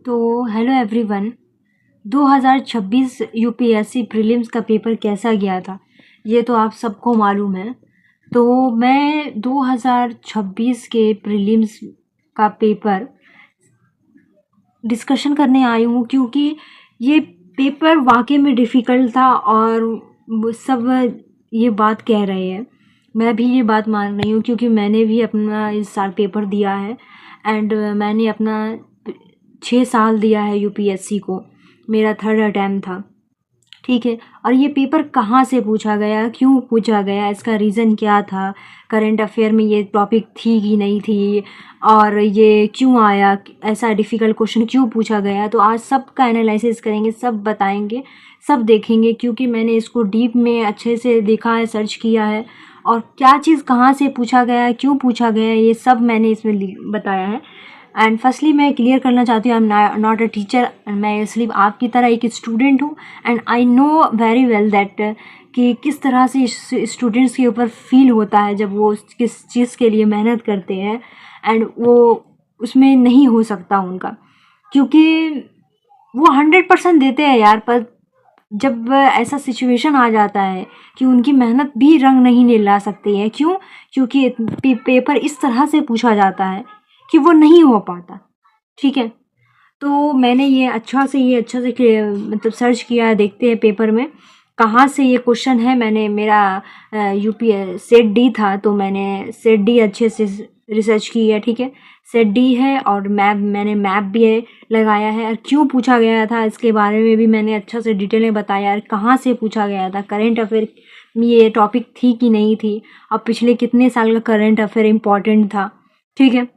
तो hello everyone. 2026 UPSC prelims का paper कैसा गया था ये तो आप सबको मालूम है। तो मैं 2026 के प्रीलिम्स का पेपर डिस्कशन करने आई हूँ क्योंकि ये पेपर वाकई में डिफ़िकल्ट था और वो सब ये बात कह रहे हैं। मैं भी ये बात मान रही हूँ क्योंकि मैंने भी अपना इस साल पेपर दिया है एंड मैंने अपना 6 साल दिया है यूपीएससी को। मेरा थर्ड अटैम्प्ट था, ठीक है। और ये पेपर कहाँ से पूछा गया, क्यों पूछा गया, इसका रीज़न क्या था, करंट अफेयर में ये टॉपिक थी कि नहीं थी, और ये क्यों आया, ऐसा डिफ़िकल्ट क्वेश्चन क्यों पूछा गया। तो आज सब का एनालिसिस करेंगे, सब बताएंगे, सब देखेंगे क्योंकि मैंने इसको डीप में अच्छे से देखा है, सर्च किया है और क्या चीज़ कहाँ से पूछा गया है, क्यों पूछा गया है, ये सब मैंने इसमें बताया है। एंड फर्स्टली मैं क्लियर करना चाहती हूँ, I am not a teacher, मैं सिर्फ आपकी तरह एक स्टूडेंट हूँ and I know very well that कि किस तरह से स्टूडेंट्स के ऊपर फील होता है जब वो किस चीज़ के लिए मेहनत करते हैं एंड वो उसमें नहीं हो सकता उनका, क्योंकि वो 100% देते हैं यार, पर जब ऐसा सिचुएशन आ जाता है कि उनकी मेहनत भी रंग नहीं ला सकती है। क्यों? क्योंकि पेपर इस तरह से पूछा जाता है कि वो नहीं हो पाता, ठीक है। तो मैंने ये अच्छा से मतलब सर्च किया है, देखते हैं पेपर में कहाँ से ये क्वेश्चन है। मैंने मेरा यूपी सेट डी था तो मैंने सेट डी अच्छे से रिसर्च की है, ठीक है। सेट डी है और मैंने मैप भी लगाया है और क्यों पूछा गया था इसके बारे में भी मैंने अच्छा से डिटेल में बताया, और कहाँ से पूछा गया था, करेंट अफेयर में ये टॉपिक थी कि नहीं थी, और पिछले कितने साल का करेंट अफेयर इम्पॉर्टेंट था, ठीक है।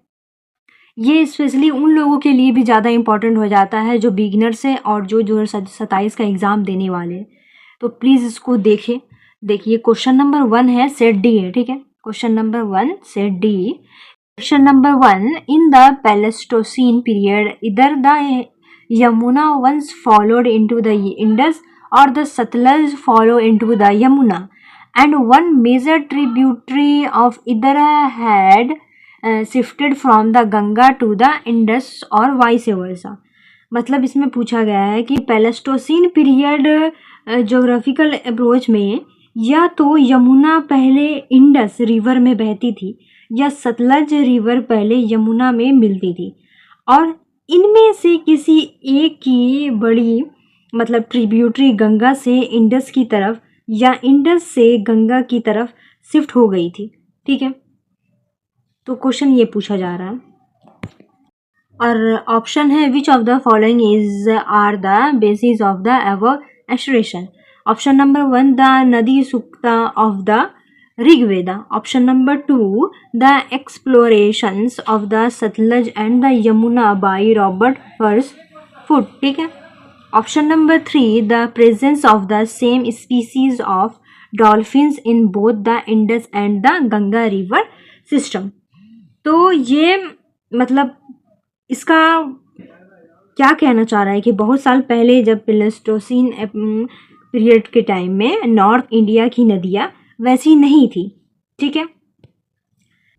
ये स्पेशली उन लोगों के लिए भी ज़्यादा इम्पॉर्टेंट हो जाता है जो बिगिनर्स हैं और जो 2027 का एग्ज़ाम देने वाले हैं। तो प्लीज़ इसको देखें। देखिए क्वेश्चन नंबर 1 है, सेट डी है, ठीक है। Question number 1 set D. Question number 1, in the Pleistocene period either the Yamuna once flowed into the Indus or the Sutlej flow into the Yamuna and one major tributary of either had shifted from the Ganga to the Indus or vice versa. मतलब इसमें पूछा गया है कि पैलेस्टोसीन period geographical approach में या तो यमुना पहले इंडस रिवर में बहती थी या सतलज रिवर पहले यमुना में मिलती थी, और इनमें से किसी एक की बड़ी मतलब ट्रिब्यूटरी गंगा से इंडस की तरफ या इंडस से गंगा की तरफ शिफ्ट हो गई थी, ठीक है। तो क्वेश्चन ये पूछा जा रहा है और ऑप्शन है which of the following is are the basis of the above assertion. Option number 1 the Nadi Sukta of the Rigveda. Option number 2 the explorations of the Sutlej and the Yamuna by Robert first Foote, ठीक है। Option number 3 the presence of the same species of dolphins in both the Indus and the Ganga river system. तो ये मतलब इसका क्या कहना चाह रहा है कि बहुत साल पहले जब प्लेस्टोसीन पीरियड के टाइम में नॉर्थ इंडिया की नदियाँ वैसी नहीं थी, ठीक है,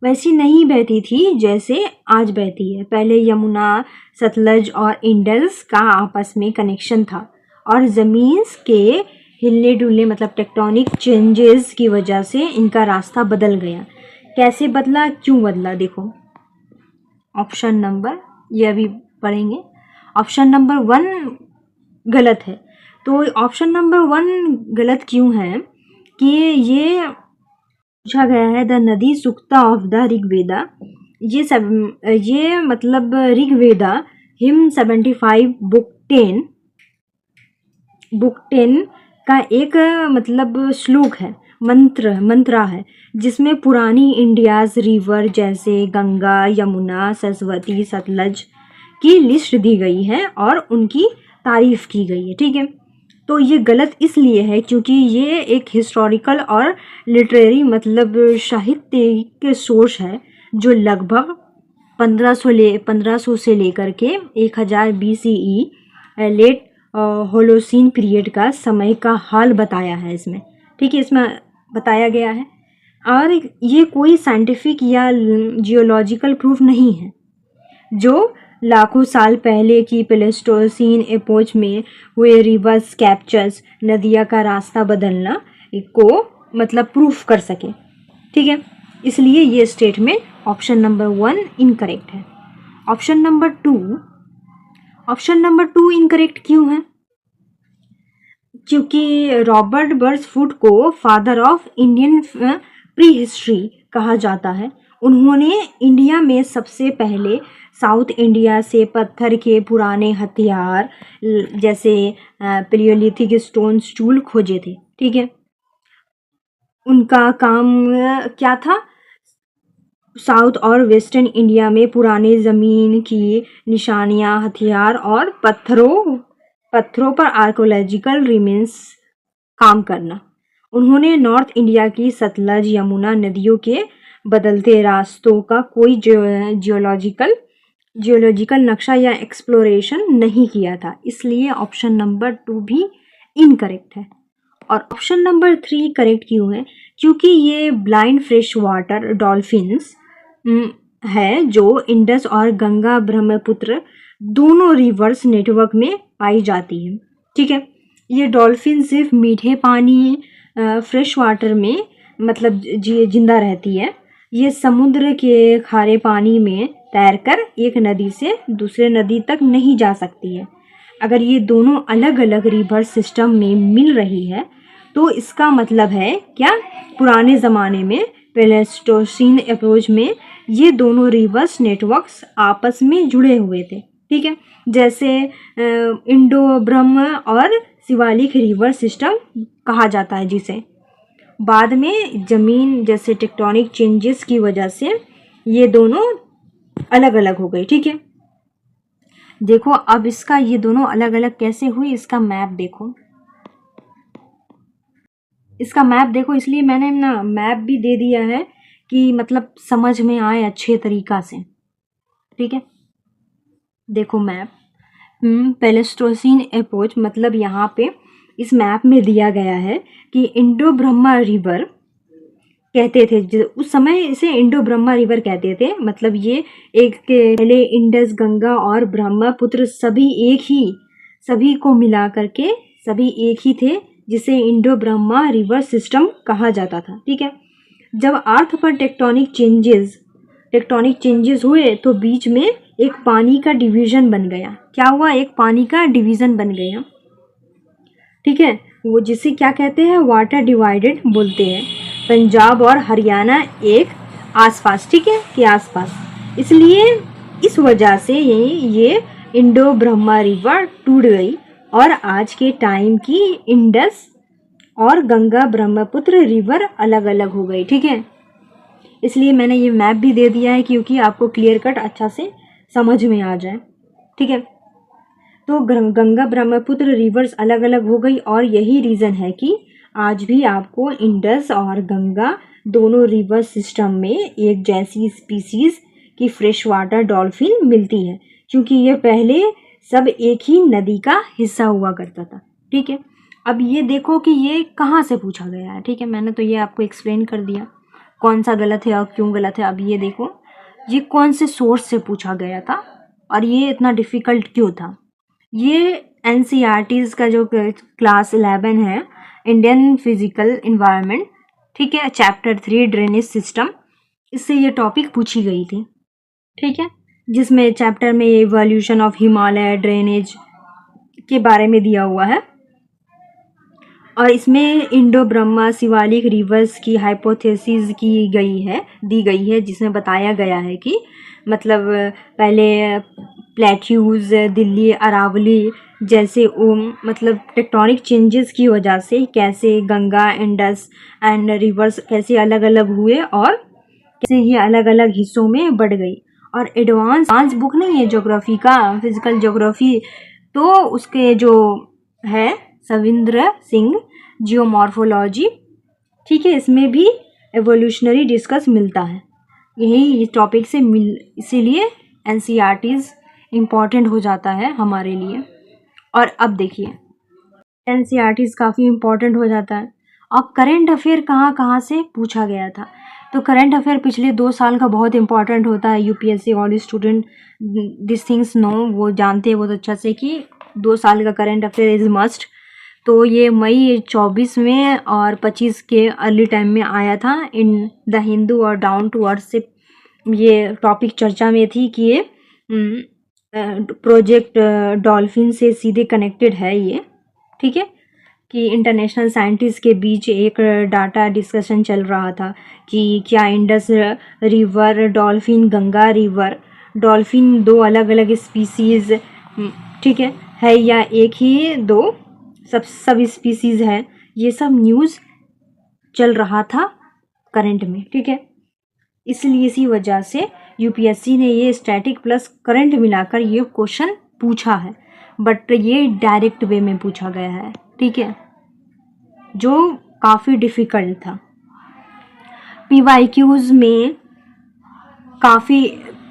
वैसी नहीं बहती थी जैसे आज बहती है। पहले यमुना, सतलज और इंडस का आपस में कनेक्शन था और ज़मीन के हिलने डुलने मतलब टेक्टोनिक चेंजेस की वजह से इनका रास्ता बदल गया। कैसे बदला, क्यों बदला, देखो ऑप्शन नंबर ये अभी पढ़ेंगे। ऑप्शन नंबर 1 गलत है। तो ऑप्शन नंबर 1 गलत क्यों है कि ये पूछा गया है the Nadi Sukta of the Rigveda. ये मतलब ऋग्वेदा हिम 75 बुक 10 का एक मतलब श्लोक है, मंत्रा है, जिसमें पुरानी इंडियाज रिवर जैसे गंगा, यमुना, सरस्वती, सतलज की लिस्ट दी गई है और उनकी तारीफ की गई है, ठीक है। तो ये गलत इसलिए है क्योंकि ये एक हिस्टोरिकल और लिटरेरी मतलब साहित्यिक सोर्स है जो लगभग 1500 से लेकर के 1000 BCE लेट होलोसीन पीरियड का समय का हाल बताया है इसमें, ठीक है, इसमें बताया गया है। और ये कोई साइंटिफिक या जियोलॉजिकल प्रूफ नहीं है जो लाखों साल पहले की प्लेस्टोसीन एपोच में हुए रिवर्स कैप्चर्स नदियाँ का रास्ता बदलना को मतलब प्रूफ कर सके। ठीक है, इसलिए ये स्टेटमेंट ऑप्शन नंबर 1 इनकरेक्ट है। ऑप्शन नंबर 2 इनकरेक्ट क्यों है? क्योंकि रॉबर्ट बर्सफुट को father of Indian pre history कहा जाता है। उन्होंने इंडिया में सबसे पहले साउथ इंडिया से पत्थर के पुराने हथियार जैसे पेलियोलिथिक स्टोन्स टूल खोजे थे। ठीक है, उनका काम क्या था? साउथ और वेस्टर्न इंडिया में पुराने ज़मीन की निशानियां, हथियार और पत्थरों पर आर्कोलॉजिकल रिमेन्स काम करना। उन्होंने नॉर्थ इंडिया की सतलज यमुना नदियों के बदलते रास्तों का कोई जियोलॉजिकल नक्शा या एक्सप्लोरेशन नहीं किया था, इसलिए ऑप्शन नंबर 2 भी इनकरेक्ट है। और ऑप्शन नंबर 3 करेक्ट क्यों है? क्योंकि ये ब्लाइंड फ्रेश वाटर डॉल्फिन्स है जो इंडस और गंगा ब्रह्मपुत्र दोनों रिवर्स नेटवर्क में पाई जाती है। ठीक है, ये डॉल्फिन सिर्फ मीठे पानी फ्रेश वाटर में मतलब जिंदा रहती है। ये समुद्र के खारे पानी में तैरकर एक नदी से दूसरे नदी तक नहीं जा सकती है। अगर ये दोनों अलग अलग रिवर सिस्टम में मिल रही है तो इसका मतलब है क्या? पुराने ज़माने में प्लेस्टोसीन अप्रोच में ये दोनों रिवर्स नेटवर्क्स आपस में जुड़े हुए थे। ठीक है, जैसे इंडो ब्रह्म और शिवालिक रिवर सिस्टम कहा जाता है, जिसे बाद में ज़मीन जैसे टेक्टोनिक चेंजेस की वजह से ये दोनों अलग अलग हो गए। ठीक है, देखो अब इसका ये दोनों अलग अलग कैसे हुई, इसका मैप देखो। इसलिए मैंने ना मैप भी दे दिया है कि मतलब समझ में आए अच्छे तरीका से। ठीक है, देखो मैप प्लेस्टोसीन एपोच मतलब यहाँ पे इस मैप में दिया गया है कि इंडो ब्रह्मा रिवर कहते थे, उस समय इसे इंडो ब्रह्मा रिवर कहते थे। मतलब ये एक के पहले इंडस, गंगा और ब्रह्मपुत्र सभी को मिला करके सभी एक ही थे, जिसे इंडो ब्रह्मा रिवर सिस्टम कहा जाता था। ठीक है, जब अर्थ पर टेक्टोनिक चेंजेस हुए तो बीच में एक पानी का डिवीजन बन गया। क्या हुआ? एक पानी का डिवीजन बन गया। ठीक है, वो जिसे क्या कहते हैं? वाटर डिवाइडेड बोलते हैं। पंजाब और हरियाणा एक आसपास, ठीक है, के आसपास, इसलिए इस वजह से ये इंडो ब्रह्मा रिवर टूट गई और आज के टाइम की इंडस और गंगा ब्रह्मपुत्र रिवर अलग अलग हो गई। ठीक है, इसलिए मैंने ये मैप भी दे दिया है क्योंकि आपको क्लियर कट अच्छा से समझ में आ जाए। ठीक है, तो गंगा ब्रह्मपुत्र रिवर्स अलग अलग हो गई और यही रीज़न है कि आज भी आपको इंडस और गंगा दोनों रिवर सिस्टम में एक जैसी स्पीसीज की फ्रेश वाटर डॉल्फिन मिलती है, क्योंकि ये पहले सब एक ही नदी का हिस्सा हुआ करता था। ठीक है, अब ये देखो कि ये कहाँ से पूछा गया है। ठीक है, मैंने तो ये आपको एक्सप्लेन कर दिया कौन सा गलत है और क्यों गलत है। अब ये देखो ये कौन से सोर्स से पूछा गया था और ये इतना डिफ़िकल्ट क्यों था। ये NCERT's का जो क्लास 11 है, इंडियन फिजिकल इन्वायरमेंट, ठीक है, चैप्टर 3 ड्रेनेज सिस्टम, इससे ये टॉपिक पूछी गई थी। ठीक है, जिसमें चैप्टर में इवोल्यूशन ऑफ हिमालय ड्रेनेज के बारे में दिया हुआ है और इसमें इंडो ब्रह्मा शिवालिक रिवर्स की हाइपोथेसिस दी गई है, जिसमें बताया गया है कि मतलब पहले प्लेट्यूज, दिल्ली, अरावली जैसे मतलब टेक्टोनिक चेंजेस की वजह से कैसे गंगा, इंडस एंड रिवर्स कैसे अलग अलग हुए और कैसे ये अलग अलग हिस्सों में बढ़ गई। और एडवांस बुक नहीं है ज्योग्राफी का, फिजिकल ज्योग्राफी, तो उसके जो है सविंद्र सिंह जियोमॉर्फोलॉजी, ठीक है, इसमें भी एवोल्यूशनरी डिस्कस मिलता है यही टॉपिक से इसीलिए NCERT's इम्पॉर्टेंट हो जाता है हमारे लिए। और अब देखिए NCERT's काफ़ी इम्पॉर्टेंट हो जाता है। अब करेंट अफेयर कहाँ कहाँ से पूछा गया था, तो करंट अफेयर पिछले 2 साल का बहुत इंपॉर्टेंट होता है। UPSC all student this things know, वो जानते हैं बहुत अच्छा से कि 2 साल का करंट अफेयर इज़ मस्ट। तो ये मई 24 में और 25 के अर्ली टाइम में आया था इन द हिंदू और डाउन टू अर्थ से ये टॉपिक चर्चा में थी कि ये प्रोजेक्ट डॉल्फिन से सीधे कनेक्टेड है ये, ठीक है, कि इंटरनेशनल साइंटिस्ट के बीच एक डाटा डिस्कशन चल रहा था कि क्या Indus river dolphin, Ganga river dolphin 2 अलग अलग स्पीसीज़, ठीक है या एक ही 2 सब स्पीसीज़ है। ये सब न्यूज़ चल रहा था करंट में, ठीक है। इसलिए इसी वजह से यूपीएससी ने ये स्टैटिक प्लस करंट मिलाकर ये क्वेश्चन पूछा है, बट ये डायरेक्ट वे में पूछा गया है, ठीक है, जो काफ़ी डिफ़िकल्ट था। पीवाईक्यूज़ में काफ़ी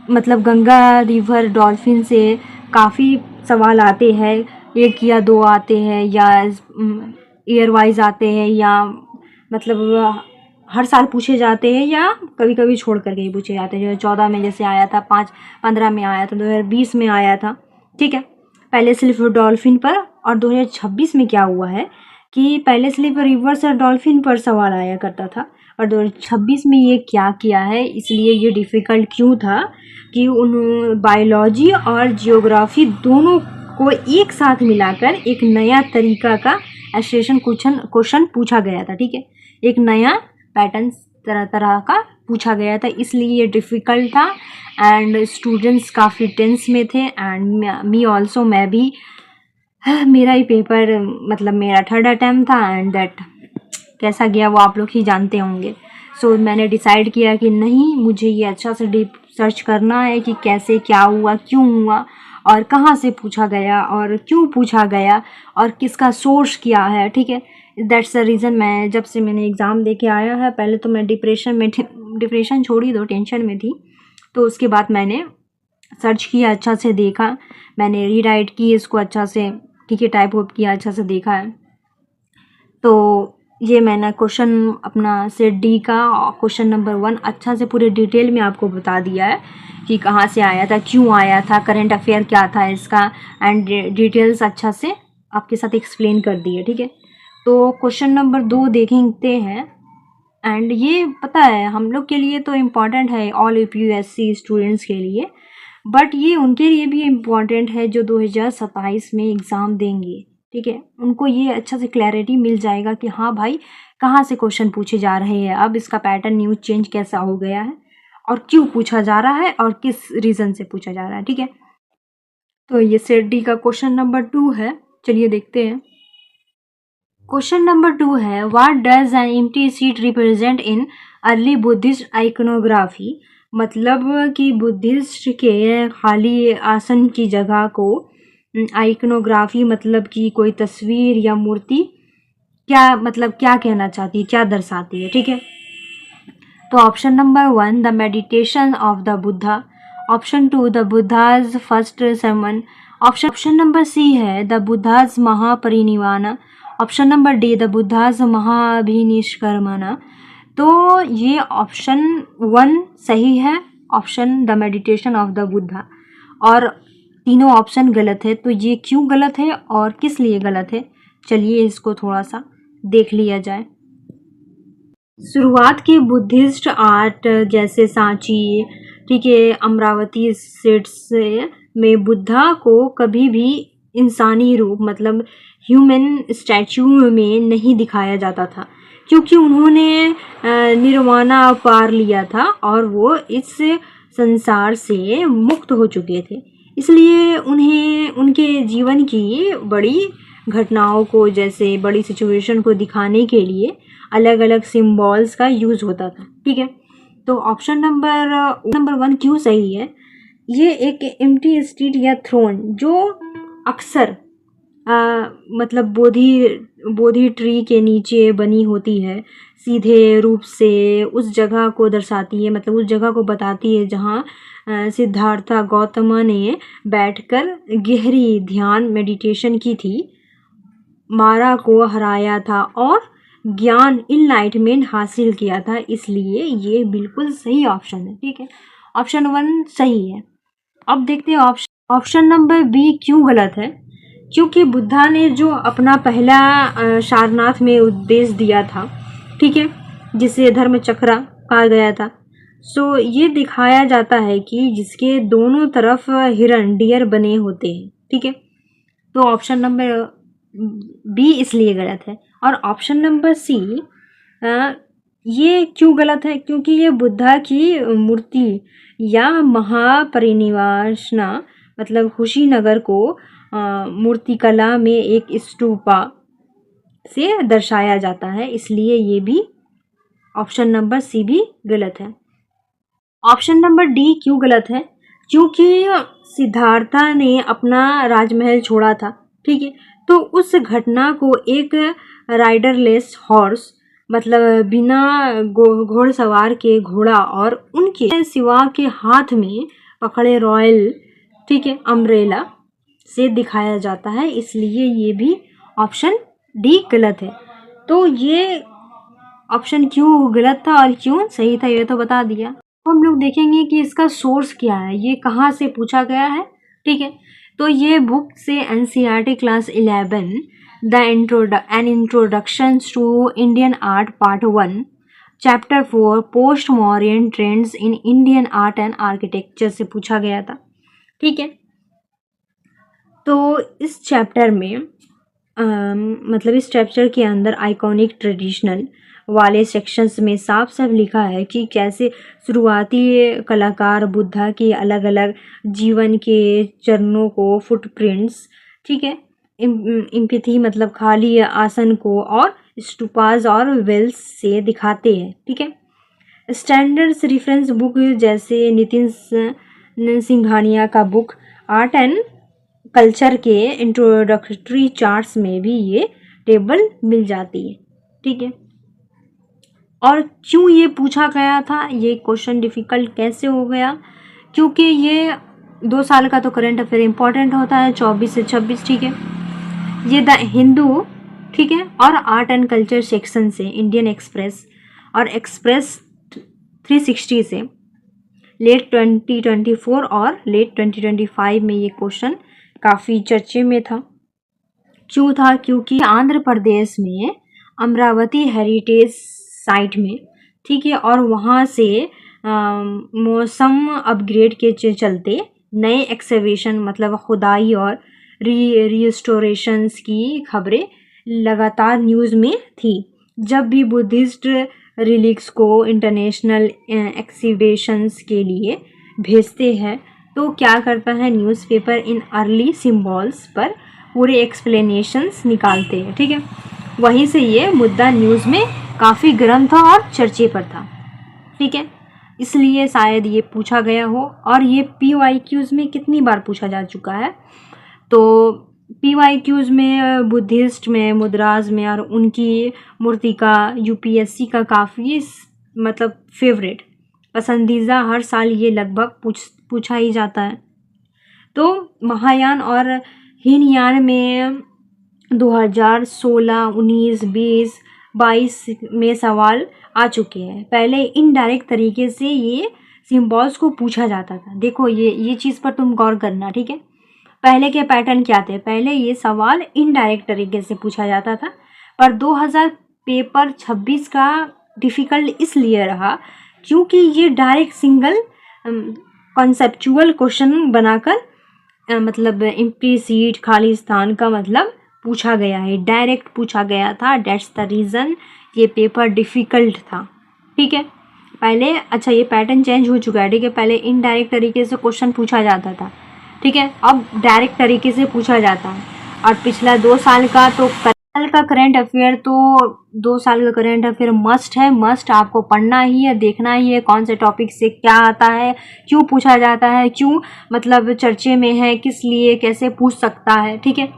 मतलब गंगा रिवर डॉल्फिन से काफ़ी सवाल आते हैं, 1 या 2 आते हैं या ईयर वाइज आते हैं या मतलब हर साल पूछे जाते हैं या कभी कभी छोड़ करके ही पूछे जाते हैं। 2014 में जैसे आया था, 15 में आया था, 2020 में आया था, ठीक है, पहले सिर्फ डॉल्फिन पर। और 2026 में क्या हुआ है कि पहले सिर्फ रिवर्स और डॉल्फिन पर सवाल आया करता था और 2026 में ये क्या किया है, इसलिए ये डिफ़िकल्ट क्यों था कि उन बायोलॉजी और जियोग्राफी दोनों को एक साथ मिलाकर एक नया तरीका का एस्ट्रेशन क्वेश्चन पूछा गया था, ठीक है, एक नया पैटर्न तरह तरह का पूछा गया था, इसलिए ये डिफ़िकल्ट था एंड स्टूडेंट्स काफ़ी टेंस में थे एंड मी ऑल्सो, मैं भी, मेरा ही पेपर मतलब मेरा 3rd अटैम्प्ट था एंड दैट कैसा गया वो आप लोग ही जानते होंगे। सो मैंने डिसाइड किया कि नहीं, मुझे ये अच्छा से डीप सर्च करना है कि कैसे क्या हुआ, क्यों हुआ और कहाँ से पूछा गया और क्यों पूछा गया और किसका सोर्स क्या है, ठीक है। दैट्स द रीज़न मैं जब से मैंने एग्ज़ाम दे के आया है, पहले तो मैं डिप्रेशन छोड़ ही दो, टेंशन में थी, तो उसके बाद मैंने सर्च किया, अच्छा से देखा, मैंने रीराइट की इसको अच्छा से, ठीक है, टाइप अप किया, अच्छा से देखा है। तो ये मैंने क्वेश्चन अपना सेट डी का क्वेश्चन नंबर 1 अच्छा से पूरे डिटेल में आपको बता दिया है कि कहाँ से आया था, क्यों आया था, करंट अफेयर क्या था इसका एंड डिटेल्स अच्छा से आपके साथ एक्सप्लेन कर दिए, ठीक है। तो क्वेश्चन नंबर 2 देखते हैं एंड ये पता है हम लोग के लिए तो इम्पॉर्टेंट है, ऑल यूपीएससी स्टूडेंट्स के लिए, बट ये उनके लिए भी इम्पॉर्टेंट है जो 2027 में एग्ज़ाम देंगे, ठीक है। उनको ये अच्छा से क्लैरिटी मिल जाएगा कि हाँ भाई कहाँ से क्वेश्चन पूछे जा रहे हैं, अब इसका पैटर्न न्यूज़ चेंज कैसा हो गया है और क्यों पूछा जा रहा है और किस रीज़न से पूछा जा रहा है, ठीक है। तो ये सेट डी का क्वेश्चन नंबर 2 है, चलिए देखते हैं। क्वेश्चन नंबर 2 है, what does an empty seat represent in early Buddhist iconography, मतलब कि बुद्धिस्ट के खाली आसन की जगह को आइकोनोग्राफी मतलब कि कोई तस्वीर या मूर्ति क्या मतलब क्या कहना चाहती है, क्या दर्शाती है, ठीक है। तो option number 1 the meditation of the Buddha, option 2 the Buddha's first sermon, option number C है the Buddha's Mahaparinirvana, option number D the Buddha's Mahabhinishkramana. तो ये ऑप्शन 1 सही है, option the meditation of the Buddha, और तीनों ऑप्शन गलत है। तो ये क्यों गलत है और किस लिए गलत है, चलिए इसको थोड़ा सा देख लिया जाए। शुरुआत के बुद्धिस्ट आर्ट जैसे सांची, ठीक है, अमरावती सिट्स में बुद्धा को कभी भी इंसानी रूप मतलब ह्यूमन स्टैचू में नहीं दिखाया जाता था, क्योंकि उन्होंने निर्वाणा पार लिया था और वो इस संसार से मुक्त हो चुके थे, इसलिए उन्हें उनके जीवन की बड़ी घटनाओं को जैसे बड़ी सिचुएशन को दिखाने के लिए अलग अलग सिम्बॉल्स का यूज़ होता था, ठीक है। तो ऑप्शन नंबर 1 क्यों सही है, ये एक एम्प्टी स्ट्रीट या थ्रोन जो अक्सर मतलब बोधि ट्री के नीचे बनी होती है, सीधे रूप से उस जगह को दर्शाती है, मतलब उस जगह को बताती है जहाँ सिद्धार्थ गौतम ने बैठकर गहरी ध्यान मेडिटेशन की थी, मारा को हराया था और ज्ञान इनलाइटमेंट हासिल किया था, इसलिए ये बिल्कुल सही ऑप्शन है। ठीक है, ऑप्शन 1 सही है। अब देखते हैं ऑप्शन नंबर बी क्यों गलत है। क्योंकि बुद्धा ने जो अपना पहला सारनाथ में उपदेश दिया था, ठीक है, जिसे धर्म चक्रा कहा गया था, सो ये दिखाया जाता है कि जिसके दोनों तरफ हिरण डियर बने होते हैं। ठीक है, तो ऑप्शन नंबर बी इसलिए गलत है। और ऑप्शन नंबर सी ये क्यों गलत है, क्योंकि ये बुद्धा की मूर्ति या महापरिनिवासना मतलब कुशीनगर को मूर्तिकला में एक स्तूपा से दर्शाया जाता है, इसलिए ये भी ऑप्शन नंबर सी भी गलत है। ऑप्शन नंबर डी क्यों गलत है, क्योंकि सिद्धार्था ने अपना राजमहल छोड़ा था। ठीक है, तो उस घटना को एक राइडरलेस हॉर्स मतलब बिना घोड़सवार के घोड़ा और उनके सिवा के हाथ में पकड़े रॉयल, ठीक है, अम्ब्रेला से दिखाया जाता है, इसलिए ये भी ऑप्शन डी गलत है। तो ये ऑप्शन क्यों गलत था और क्यों सही था ये तो बता दिया। तो हम लोग देखेंगे कि इसका सोर्स क्या है, ये कहाँ से पूछा गया है। ठीक है, तो ये बुक से NCERT class 11 an introduction to Indian art part 1 chapter 4 post modern trends in Indian art and architecture से पूछा गया था। ठीक है, तो इस चैप्टर में मतलब इस चैप्टर के अंदर आइकॉनिक ट्रेडिशनल वाले सेक्शंस में साफ साफ लिखा है कि कैसे शुरुआती कलाकार बुद्धा के अलग अलग जीवन के चरणों को फुटप्रिंट्स, ठीक है, इम्पैथी मतलब खाली आसन को और स्टूपाज और वेल्स से दिखाते हैं। ठीक है, स्टैंडर्ड्स रेफरेंस बुक जैसे नितिन सिंघानिया का बुक आर्ट एंड कल्चर के इंट्रोडक्टरी चार्ट्स में भी ये टेबल मिल जाती है। ठीक है, और क्यों ये पूछा गया था, ये क्वेश्चन डिफ़िकल्ट कैसे हो गया, क्योंकि ये 2 साल का तो करंट अफेयर इम्पॉर्टेंट होता है 24 से 26। ठीक है, ये द हिंदू, ठीक है, और आर्ट एंड कल्चर सेक्शन से इंडियन एक्सप्रेस और एक्सप्रेस 360 से लेट 2024 और लेट 2025 में ये क्वेश्चन काफ़ी चर्चे में था। क्यों था, क्योंकि आंध्र प्रदेश में अमरावती हेरिटेज साइट में, ठीक है, और वहाँ से मौसम अपग्रेड के चलते नए एक्सकवेशन मतलब खुदाई और रिस्टोरेशंस की खबरें लगातार न्यूज़ में थी। जब भी बुद्धिस्ट रिलिक्स को इंटरनेशनल एक्सिबिशंस के लिए भेजते हैं तो क्या करता है न्यूज़पेपर इन अर्ली सिंबल्स पर पूरे एक्सप्लेनेशंस निकालते हैं। ठीक है, वहीं से ये मुद्दा न्यूज़ में काफ़ी गर्म था और चर्चे पर था। ठीक है, इसलिए शायद ये पूछा गया हो। और ये PYQs में कितनी बार पूछा जा चुका है, तो PYQs में बुद्धिस्ट में मुद्राज में और उनकी मूर्ति का UPSC का काफ़ी मतलब फेवरेट पसंदीदा हर साल ये लगभग पूछा ही जाता है। तो महायान और हीनयान में 2016, 19, 20, 22 में सवाल आ चुके हैं। पहले इनडायरेक्ट तरीके से ये सिंबल्स को पूछा जाता था। देखो ये चीज़ पर तुम गौर करना। ठीक है, पहले के पैटर्न क्या थे, पहले ये सवाल इनडायरेक्ट तरीके से पूछा जाता था, पर 2000 पेपर 26 का डिफ़िकल्ट इसलिए रहा क्योंकि ये डायरेक्ट सिंगल कॉन्सेप्चुअल क्वेश्चन बनाकर मतलब इम्प्लीसिट खाली स्थान का मतलब पूछा गया है, डायरेक्ट पूछा गया था। डेट्स द रीज़न ये पेपर डिफ़िकल्ट था। ठीक है, पहले अच्छा ये पैटर्न चेंज हो चुका है। ठीक है, पहले इनडायरेक्ट तरीके से क्वेश्चन पूछा जाता था। ठीक है, अब डायरेक्ट तरीके से पूछा जाता है। और पिछला 2 साल का तो करंट अफेयर, तो 2 साल का करंट अफेयर मस्ट है, मस्ट आपको पढ़ना ही है, देखना ही है कौन से टॉपिक से क्या आता है, क्यों पूछा जाता है, क्यों मतलब चर्चे में है, किस लिए, कैसे पूछ सकता है। ठीक है,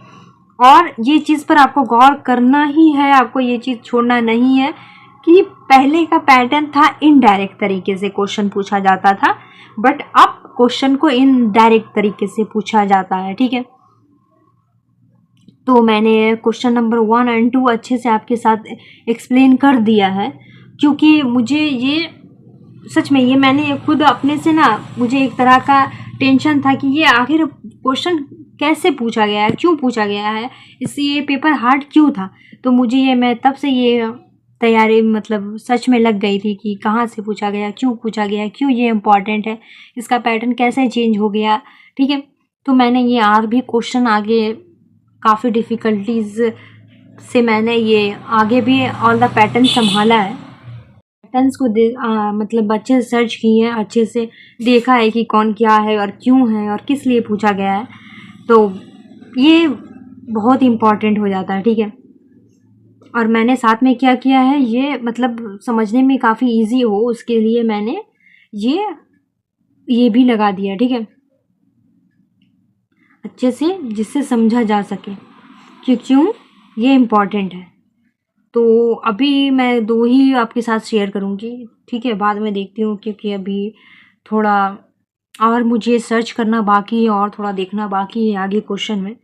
और ये चीज़ पर आपको गौर करना ही है, आपको ये चीज़ छोड़ना नहीं है कि पहले का पैटर्न था इनडायरेक्ट तरीके से क्वेश्चन पूछा जाता था, बट अब क्वेश्चन को इनडायरेक्ट तरीके से पूछा जाता है। ठीक है, तो मैंने क्वेश्चन नंबर 1 एंड 2 अच्छे से आपके साथ एक्सप्लेन कर दिया है, क्योंकि मुझे ये सच में ये मैंने खुद अपने से ना, मुझे एक तरह का टेंशन था कि ये आखिर क्वेश्चन कैसे पूछा गया है, क्यों पूछा गया है, इससे ये पेपर हार्ड क्यों था। तो मुझे ये, मैं तब से ये तैयारी मतलब सच में लग गई थी कि कहाँ से पूछा गया, क्यों पूछा गया, क्यों ये इम्पॉर्टेंट है, इसका पैटर्न कैसे चेंज हो गया। ठीक है, तो मैंने ये और भी क्वेश्चन आगे काफ़ी डिफ़िकल्टीज़ से मैंने ये आगे भी ऑल द पैटर्न संभाला है। पैटर्न्स को मतलब अच्छे से सर्च किए हैं, अच्छे से देखा है कि कौन क्या है और क्यों है और किस लिए पूछा गया है। तो ये बहुत इम्पॉर्टेंट हो जाता है। ठीक है, और मैंने साथ में क्या किया है, ये मतलब समझने में काफ़ी इजी हो उसके लिए मैंने ये भी लगा दिया। ठीक है, अच्छे से जिससे समझा जा सके कि क्यों ये इम्पॉर्टेंट है। तो अभी मैं 2 ही आपके साथ शेयर करूँगी। ठीक है, बाद में देखती हूँ, क्योंकि अभी थोड़ा और मुझे सर्च करना बाकी है और थोड़ा देखना बाकी है आगे क्वेश्चन में।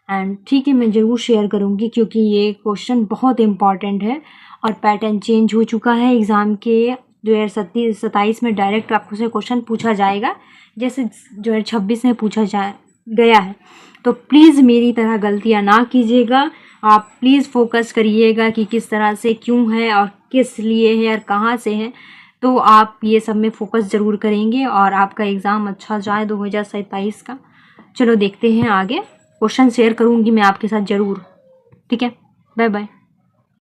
एंड ठीक है, मैं ज़रूर शेयर करूँगी, क्योंकि ये क्वेश्चन बहुत इम्पॉर्टेंट है और पैटर्न चेंज हो चुका है। एग्ज़ाम के 2027 में डायरेक्ट आपको से क्वेश्चन पूछा जाएगा, जैसे 2026 में पूछा गया है। तो प्लीज़ मेरी तरह गलतियाँ ना कीजिएगा। आप प्लीज़ फोकस करिएगा कि किस तरह से, क्यों है और किस लिए है और कहाँ से है। तो आप ये सब में फोकस ज़रूर करेंगे और आपका एग्ज़ाम अच्छा जाए 2027 का। चलो देखते हैं आगे, क्वेश्चन शेयर करूँगी मैं आपके साथ ज़रूर। ठीक है, बाय बाय।